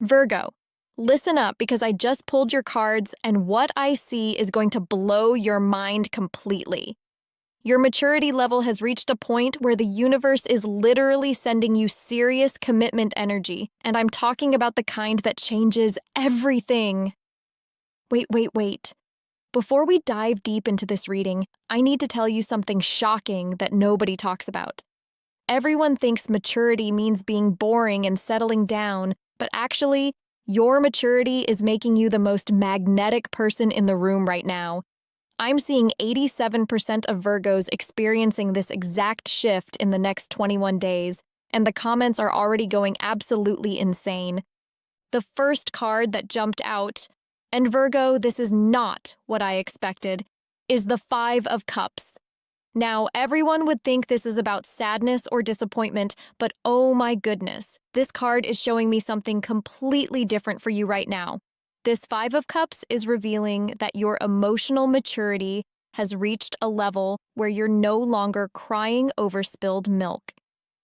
Virgo, listen up because I just pulled your cards and what I see is going to blow your mind completely. Your maturity level has reached a point where the universe is literally sending you serious commitment energy, and I'm talking about the kind that changes everything. Wait. Before we dive deep into this reading, I need to tell you something shocking that nobody talks about. Everyone thinks maturity means being boring and settling down, but actually, your maturity is making you the most magnetic person in the room right now. I'm seeing 87% of Virgos experiencing this exact shift in the next 21 days, and the comments are already going absolutely insane. The first card that jumped out, and Virgo, this is not what I expected, is the Five of Cups. Now, everyone would think this is about sadness or disappointment, but oh my goodness, this card is showing me something completely different for you right now. This Five of Cups is revealing that your emotional maturity has reached a level where you're no longer crying over spilled milk.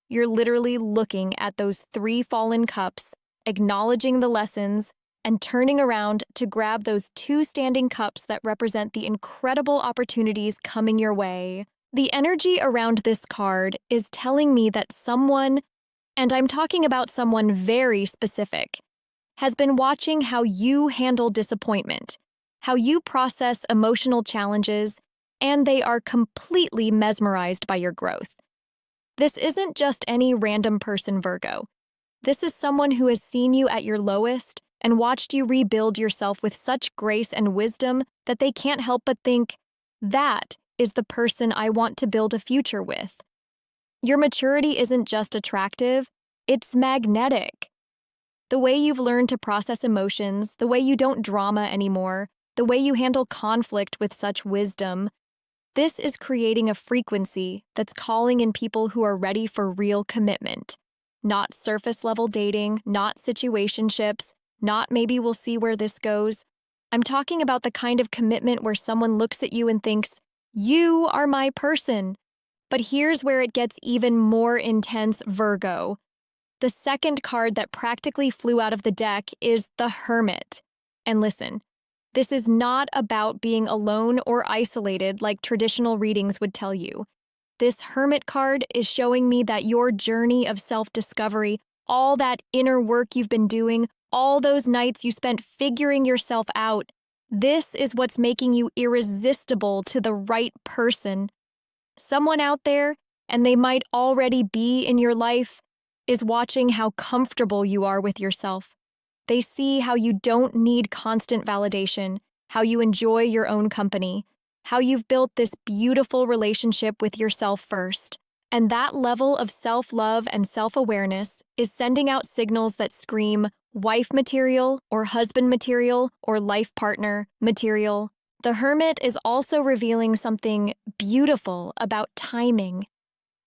You're literally looking at those three fallen cups, acknowledging the lessons, and turning around to grab those two standing cups that represent the incredible opportunities coming your way. The energy around this card is telling me that someone, and I'm talking about someone very specific, has been watching how you handle disappointment, how you process emotional challenges, and they are completely mesmerized by your growth. This isn't just any random person, Virgo. This is someone who has seen you at your lowest and watched you rebuild yourself with such grace and wisdom that they can't help but think, that is the person I want to build a future with. Your maturity isn't just attractive, it's magnetic. The way you've learned to process emotions, the way you don't drama anymore, the way you handle conflict with such wisdom, this is creating a frequency that's calling in people who are ready for real commitment. Not surface-level dating, not situationships, not maybe we'll see where this goes. I'm talking about the kind of commitment where someone looks at you and thinks, you are my person. But here's where it gets even more intense, Virgo. The second card that practically flew out of the deck is the Hermit. And listen, this is not about being alone or isolated like traditional readings would tell you. This Hermit card is showing me that your journey of self-discovery, all that inner work you've been doing, all those nights you spent figuring yourself out, this is what's making you irresistible to the right person. Someone out there, and they might already be in your life, is watching how comfortable you are with yourself. They see how you don't need constant validation, how you enjoy your own company, how you've built this beautiful relationship with yourself first. And that level of self-love and self-awareness is sending out signals that scream wife material or husband material or life partner material. The Hermit is also revealing something beautiful about timing.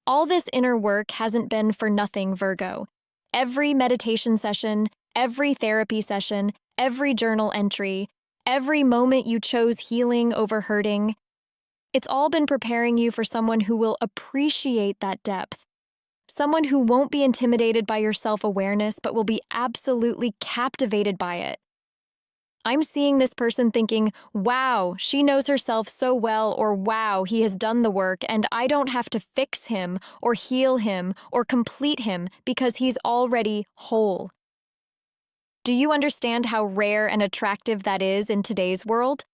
All this inner work hasn't been for nothing, Virgo. Every meditation session, every therapy session, every journal entry, every moment you chose healing over hurting, it's all been preparing you for someone who will appreciate that depth. Someone who won't be intimidated by your self-awareness, but will be absolutely captivated by it. I'm seeing this person thinking, wow, she knows herself so well, or wow, he has done the work, and I don't have to fix him, or heal him, or complete him, because he's already whole. Do you understand how rare and attractive that is in today's world?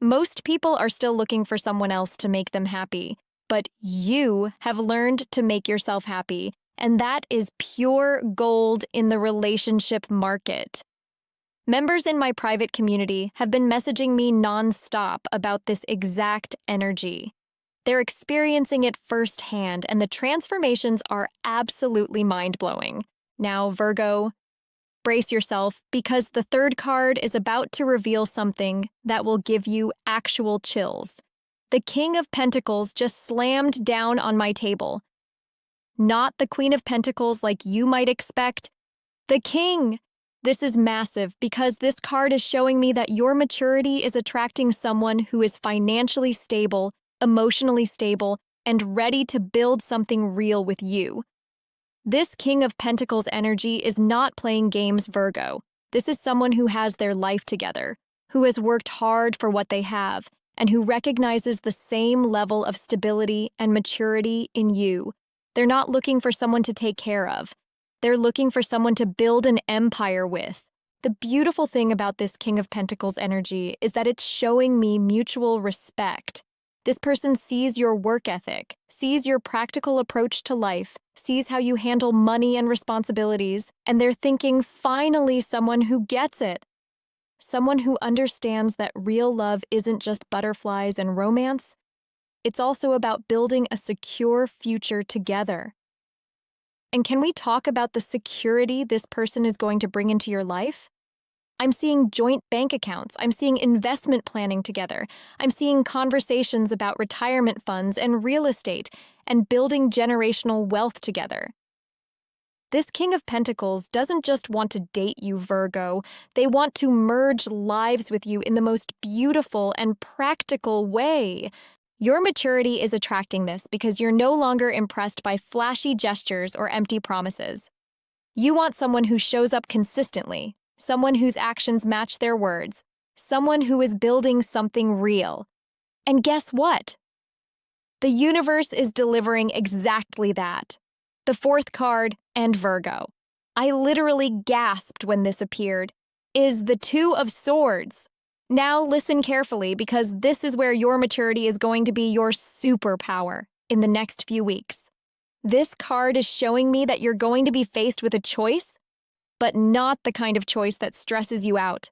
Most people are still looking for someone else to make them happy, but you have learned to make yourself happy, and that is pure gold in the relationship market. Members in my private community have been messaging me nonstop about this exact energy. They're experiencing it firsthand, and the transformations are absolutely mind-blowing. Now, Virgo, brace yourself, because the third card is about to reveal something that will give you actual chills. The King of Pentacles just slammed down on my table. Not the Queen of Pentacles like you might expect. The King! This is massive because this card is showing me that your maturity is attracting someone who is financially stable, emotionally stable, and ready to build something real with you. This King of Pentacles energy is not playing games, Virgo. This is someone who has their life together, who has worked hard for what they have, and who recognizes the same level of stability and maturity in you. They're not looking for someone to take care of. They're looking for someone to build an empire with. The beautiful thing about this King of Pentacles energy is that it's showing me mutual respect. This person sees your work ethic, sees your practical approach to life, sees how you handle money and responsibilities, and they're thinking, finally, someone who gets it. Someone who understands that real love isn't just butterflies and romance. It's also about building a secure future together. And can we talk about the security this person is going to bring into your life? I'm seeing joint bank accounts. I'm seeing investment planning together. I'm seeing conversations about retirement funds and real estate and building generational wealth together. This King of Pentacles doesn't just want to date you, Virgo. They want to merge lives with you in the most beautiful and practical way. Your maturity is attracting this because you're no longer impressed by flashy gestures or empty promises. You want someone who shows up consistently, someone whose actions match their words, someone who is building something real. And guess what? The universe is delivering exactly that. The fourth card, and Virgo. I literally gasped when this appeared, is the Two of Swords. Now listen carefully because this is where your maturity is going to be your superpower in the next few weeks. This card is showing me that you're going to be faced with a choice, but not the kind of choice that stresses you out.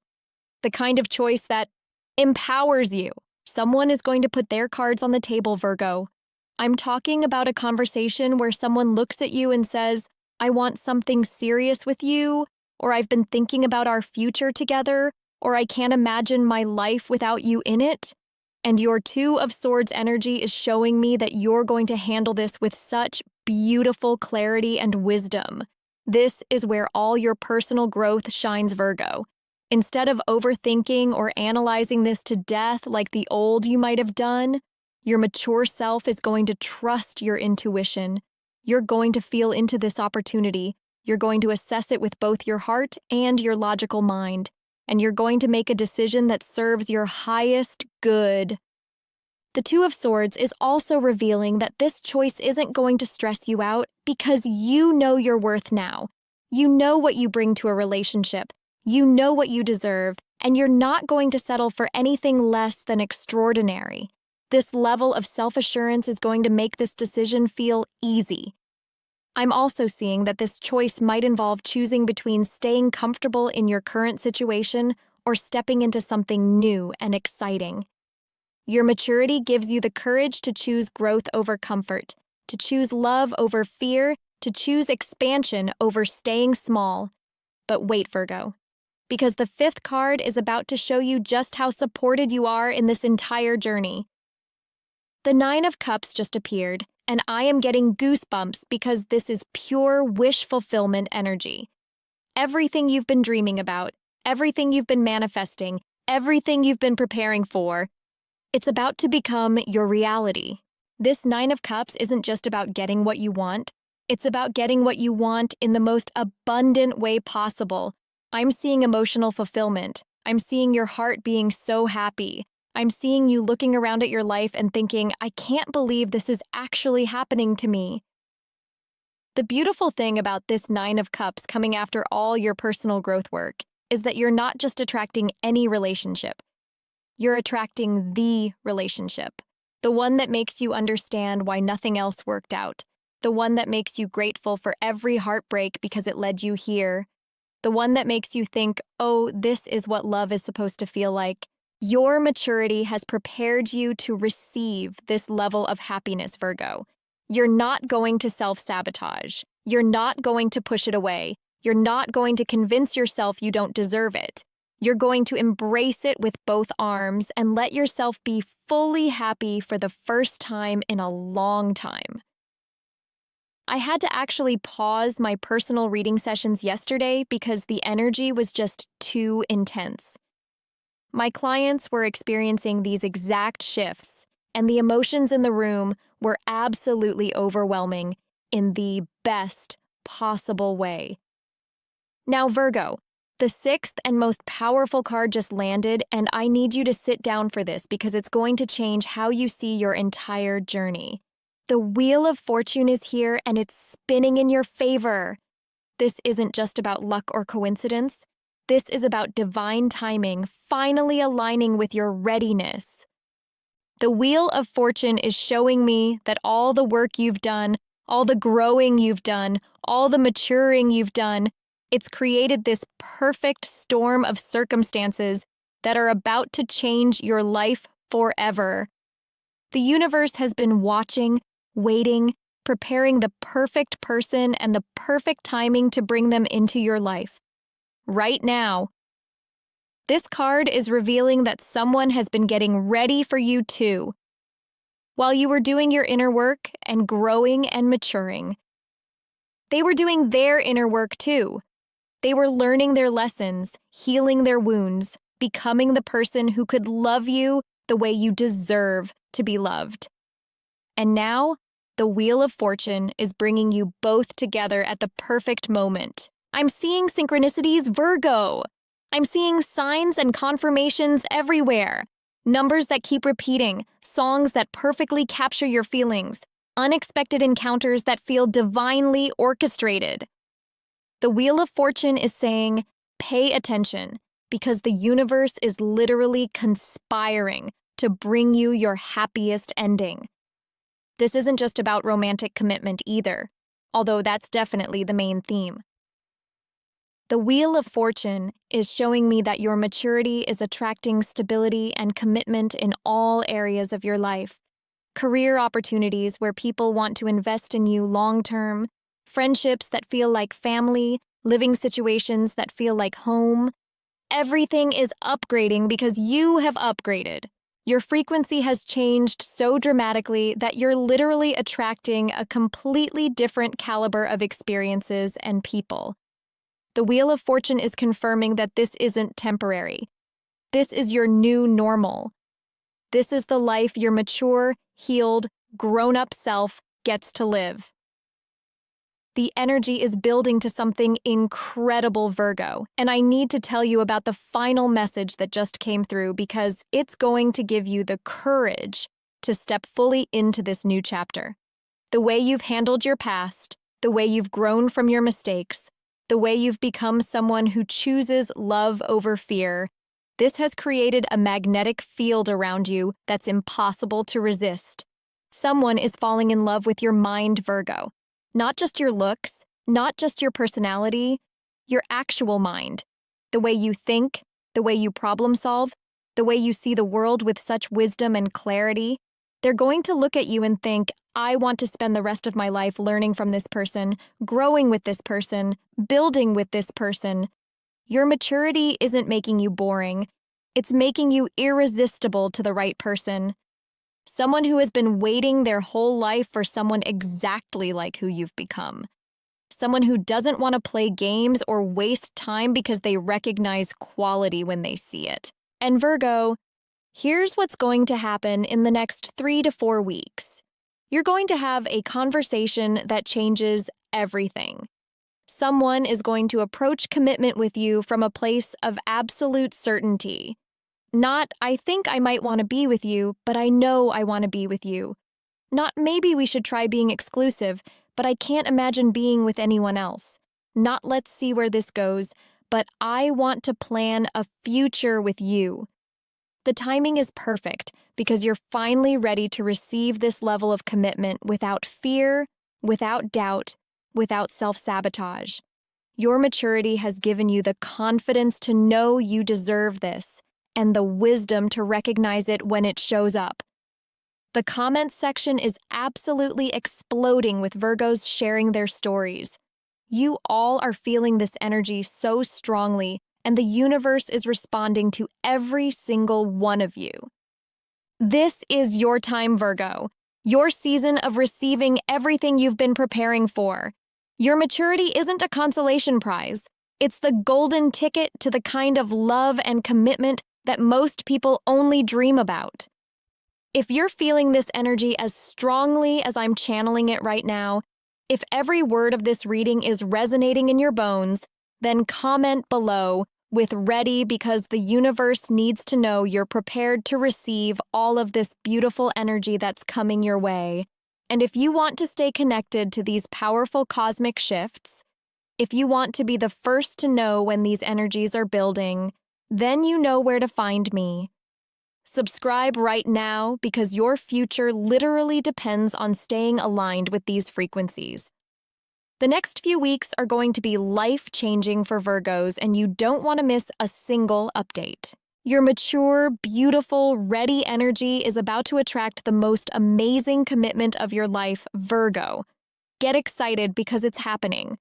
The kind of choice that empowers you. Someone is going to put their cards on the table, Virgo. I'm talking about a conversation where someone looks at you and says, I want something serious with you, or I've been thinking about our future together, or I can't imagine my life without you in it. And your Two of Swords energy is showing me that you're going to handle this with such beautiful clarity and wisdom. This is where all your personal growth shines, Virgo. Instead of overthinking or analyzing this to death like the old you might have done, your mature self is going to trust your intuition. You're going to feel into this opportunity. You're going to assess it with both your heart and your logical mind. And you're going to make a decision that serves your highest good. The Two of Swords is also revealing that this choice isn't going to stress you out because you know your worth now. You know what you bring to a relationship. You know what you deserve, and you're not going to settle for anything less than extraordinary. This level of self-assurance is going to make this decision feel easy. I'm also seeing that this choice might involve choosing between staying comfortable in your current situation or stepping into something new and exciting. Your maturity gives you the courage to choose growth over comfort, to choose love over fear, to choose expansion over staying small. But wait, Virgo, because the fifth card is about to show you just how supported you are in this entire journey. The Nine of Cups just appeared, and I am getting goosebumps because this is pure wish fulfillment energy. Everything you've been dreaming about, everything you've been manifesting, everything you've been preparing for, it's about to become your reality. This Nine of Cups isn't just about getting what you want. It's about getting what you want in the most abundant way possible. I'm seeing emotional fulfillment. I'm seeing your heart being so happy. I'm seeing you looking around at your life and thinking, I can't believe this is actually happening to me. The beautiful thing about this Nine of Cups coming after all your personal growth work is that you're not just attracting any relationship. You're attracting the relationship, the one that makes you understand why nothing else worked out, the one that makes you grateful for every heartbreak because it led you here, the one that makes you think, oh, this is what love is supposed to feel like. Your maturity has prepared you to receive this level of happiness, Virgo. You're not going to self-sabotage. You're not going to push it away. You're not going to convince yourself you don't deserve it. You're going to embrace it with both arms and let yourself be fully happy for the first time in a long time. I had to actually pause my personal reading sessions yesterday because the energy was just too intense. My clients were experiencing these exact shifts, and the emotions in the room were absolutely overwhelming in the best possible way. Now, Virgo, the sixth and most powerful card just landed, and I need you to sit down for this because it's going to change how you see your entire journey. The Wheel of Fortune is here, and it's spinning in your favor. This isn't just about luck or coincidence. This is about divine timing finally aligning with your readiness. The Wheel of Fortune is showing me that all the work you've done, all the growing you've done, all the maturing you've done, it's created this perfect storm of circumstances that are about to change your life forever. The universe has been watching, waiting, preparing the perfect person and the perfect timing to bring them into your life. Right now. This card is revealing that someone has been getting ready for you too. While you were doing your inner work and growing and maturing, they were doing their inner work too. They were learning their lessons, healing their wounds, becoming the person who could love you the way you deserve to be loved. And now, the Wheel of Fortune is bringing you both together at the perfect moment. I'm seeing synchronicities, Virgo. I'm seeing signs and confirmations everywhere. Numbers that keep repeating, songs that perfectly capture your feelings, unexpected encounters that feel divinely orchestrated. The Wheel of Fortune is saying, pay attention, because the universe is literally conspiring to bring you your happiest ending. This isn't just about romantic commitment either, although that's definitely the main theme. The Wheel of Fortune is showing me that your maturity is attracting stability and commitment in all areas of your life. Career opportunities where people want to invest in you long-term, friendships that feel like family, living situations that feel like home. Everything is upgrading because you have upgraded. Your frequency has changed so dramatically that you're literally attracting a completely different caliber of experiences and people. The Wheel of Fortune is confirming that this isn't temporary. This is your new normal. This is the life your mature, healed, grown-up self gets to live. The energy is building to something incredible, Virgo, and I need to tell you about the final message that just came through because it's going to give you the courage to step fully into this new chapter. The way you've handled your past, the way you've grown from your mistakes, the way you've become someone who chooses love over fear, this has created a magnetic field around you that's impossible to resist. Someone is falling in love with your mind, Virgo. Not just your looks, not just your personality, your actual mind. The way you think, the way you problem solve, the way you see the world with such wisdom and clarity. They're going to look at you and think, I want to spend the rest of my life learning from this person, growing with this person, building with this person. Your maturity isn't making you boring. It's making you irresistible to the right person. Someone who has been waiting their whole life for someone exactly like who you've become. Someone who doesn't want to play games or waste time because they recognize quality when they see it. And Virgo, here's what's going to happen in the next 3 to 4 weeks. You're going to have a conversation that changes everything. Someone is going to approach commitment with you from a place of absolute certainty. Not, I think I might want to be with you, but I know I want to be with you. Not, maybe we should try being exclusive, but I can't imagine being with anyone else. Not, let's see where this goes, but I want to plan a future with you. The timing is perfect because you're finally ready to receive this level of commitment without fear, without doubt, without self-sabotage. Your maturity has given you the confidence to know you deserve this, and the wisdom to recognize it when it shows up. The comments section is absolutely exploding with Virgos sharing their stories. You all are feeling this energy so strongly, and the universe is responding to every single one of you. This is your time, Virgo. Your season of receiving everything you've been preparing for. Your maturity isn't a consolation prize. It's the golden ticket to the kind of love and commitment that most people only dream about. If you're feeling this energy as strongly as I'm channeling it right now, If every word of this reading is resonating in your bones, then comment below with ready because the universe needs to know you're prepared to receive all of this beautiful energy that's coming your way. And if you want to stay connected to these powerful cosmic shifts, if you want to be the first to know when these energies are building, then you know where to find me. Subscribe right now because your future literally depends on staying aligned with these frequencies. The next few weeks are going to be life-changing for Virgos, and you don't want to miss a single update. Your mature, beautiful, ready energy is about to attract the most amazing commitment of your life, Virgo. Get excited because it's happening.